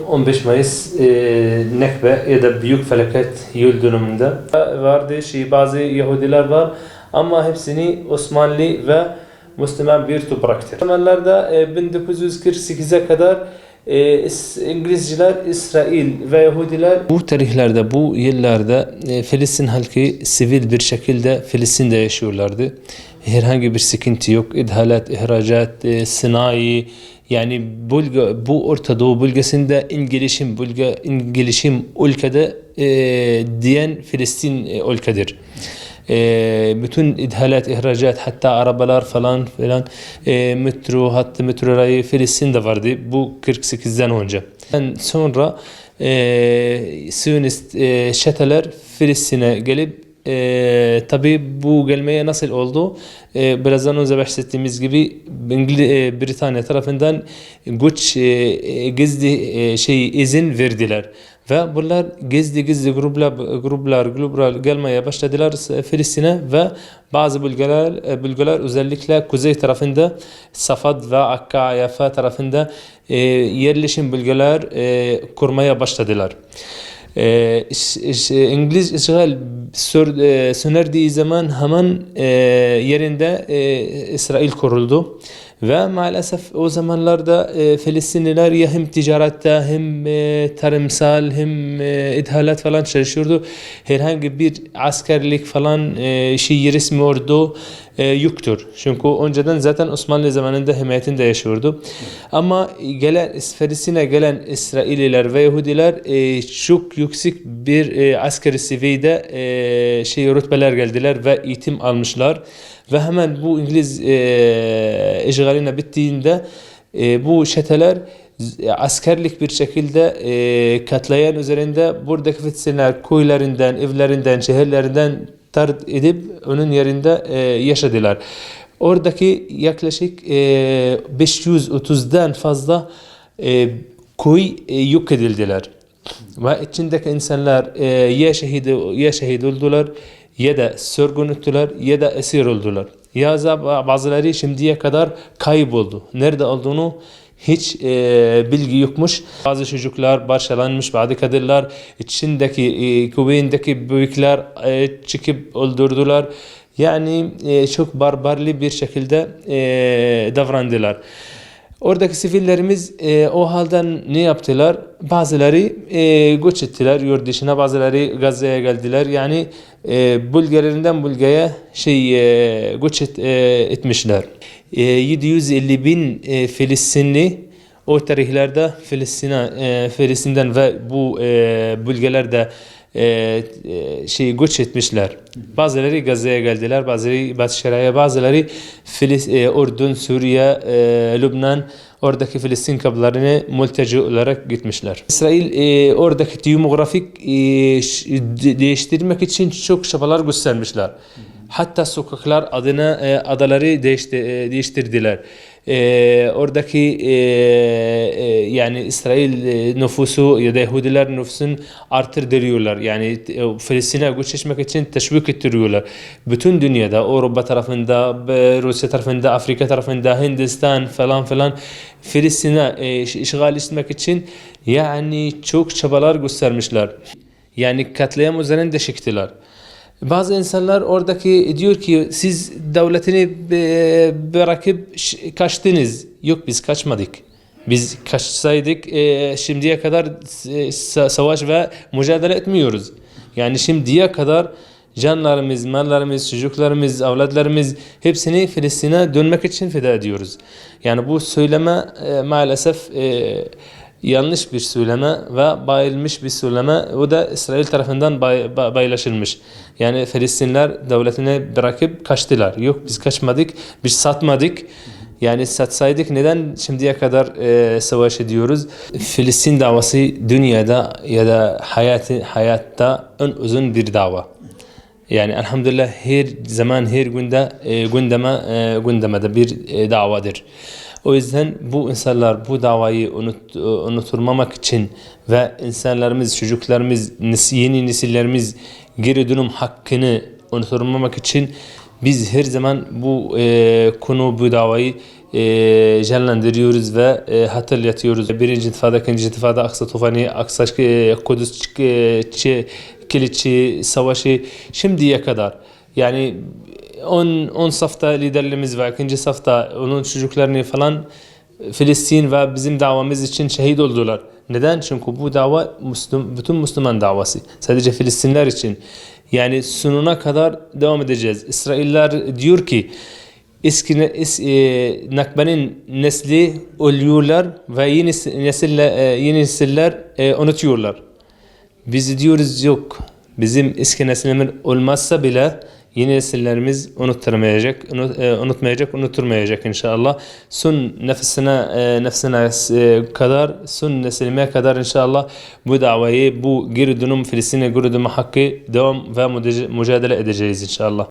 15 Mayıs Nekbe ya da Büyük Felaket Yıl dönümünde vardı. Bazı Yahudiler var ama hepsini Osmanlı ve Müslüman bir topraktır. O zamanlarda 1948'e kadar İngilizciler, İsrail ve Yahudiler bu tarihlerde, bu yıllarda Filistin halkı sivil bir şekilde Filistin'de yaşıyorlardı. Herhangi bir sıkıntı yok. İthalat, ihracat, sanayi, yani bu Orta Doğu bölgesinde gelişim ülkede diyen Filistin ülkedir. Bütün ithalat, ihracat, hatta arabalar falan filan, metro, hatta metro rayı Filistin'de vardı. Bu 48'den önce. Sonra Siyonist çeteler Filistin'e gelip tabii bu gelmeye nasıl oldu? Birazdan önce bahsettiğimiz gibi Britanya tarafından gizli izin verdiler. Ve bunlar gizli gruplar gelmeye başladılar Filistin'e ve bazı bölgeler özellikle kuzey tarafında Safad ve Akka, Yafa tarafında yerleşim bölgeler kurmaya başladılar. İngiliz işgal sönerdiği zaman hemen yerinde İsrail kuruldu. Ve maalesef o zamanlarda Filistinliler ya hem ticarette hem tarımsal hem ithalat falan çalışıyordu. Herhangi bir askerlik falan resmi ordu yoktur. Çünkü önceden zaten Osmanlı zamanında himayetinde yaşıyordu. Ama Filistin'e gelen İsraililer ve Yahudiler çok yüksek bir askeri seviyede rütbeler geldiler ve eğitim almışlar. Ve hemen bu İngiliz işgaline bittiğinde bu çeteler askerlik bir şekilde katlayan üzerinde buradaki Filistinler köylerinden, evlerinden, şehirlerinden tard edip onun yerinde yaşadılar. Oradaki yaklaşık 530'dan fazla köy yok edildiler. Ve içindeki insanlar ya şehit oldular, ya da sürgün ettiler ya da esir oldular. Ya bazıları şimdiye kadar kayboldu. Nerede olduğunu hiç bilgi yokmuş. Bazı çocuklar parçalanmış, bazı kadınlar içindeki kuvvetindeki büyükler çıkıp öldürdüler. Yani çok barbarlı bir şekilde davrandılar. Oradaki sivillerimiz o halden ne yaptılar? Bazıları göç ettiler yurt dışına, bazıları Gazze'ye geldiler. Yani bölgelerinden bölgeye göç etmişler. 750 bin Filistinli o tarihlerde Filistin'den ve bu bölgelerde göç etmişler. Bazıları Gazze'ye geldiler, bazıları Batı Şeria'ya, bazıları Ürdün, Suriye, Lübnan, oradaki Filistin kamplarına mülteci olarak gitmişler. İsrail oradaki demografik değiştirmek için çok çabalar göstermişler. Hatta sokaklar adaları değiştirdiler. Oradaki yani İsrail nüfusu ya da Yahudiler nüfusunu artırıyorlar. Yani Filistin'e göç etmek için teşvik ettiriyorlar. Bütün dünyada, Avrupa tarafında, Rusya tarafında, Afrika tarafında, Hindistan falan Filistin'e işgal etmek için yani çok çabalar göstermişler. Yani katliam üzerinde çıktılar. Bazı insanlar oradaki diyor ki siz devletini bırakıp kaçtınız. Yok, biz kaçmadık. Biz kaçsaydık şimdiye kadar savaş ve mücadele etmiyoruz. Yani şimdiye kadar canlarımız, mallarımız, çocuklarımız, evlatlarımız hepsini Filistin'e dönmek için feda ediyoruz. Yani bu söyleme maalesef yanlış bir söyleme ve bayılmış bir söyleme. O da İsrail tarafından paylaşılmış. Yani Filistinler devletini bırakıp kaçtılar. Yok, biz kaçmadık, biz satmadık. Yani satsaydık neden şimdiye kadar savaş ediyoruz? Filistin davası dünyada ya da hayatta en uzun bir dava. Yani elhamdülillah her zaman, her günde gündemede bir davadır. O yüzden bu insanlar bu davayı unutturmamak için ve insanlarımız, çocuklarımız, yeni nesillerimiz geri dönüm hakkını unutturmamak için biz her zaman bu davayı canlandırıyoruz ve hatırlatıyoruz. Birinci intifada, ikinci intifada, Aksa Tufani, Aksa Kudüs Kilitçi Savaşı şimdiye kadar. Yani 10 safta liderlerimiz var. İkinci safta onun çocuklarını falan Filistin ve bizim davamız için şehit oldular. Neden? Çünkü bu dava bütün Müslüman davası. Sadece Filistinler için. Yani sonuna kadar devam edeceğiz. İsrailler diyor ki eski Nakbe'nin nesli ölüyorlar ve yeni nesiller unutuyorlar. Biz diyoruz yok. Bizim eski nesilimiz olmazsa bile yeni nesillerimiz unutmayacak inşallah. Son nefsine kadar, son nesilime kadar inşallah bu davayı, bu geri dönüm Filistin'e geri dönme hakkı devam ve mücadele edeceğiz inşallah.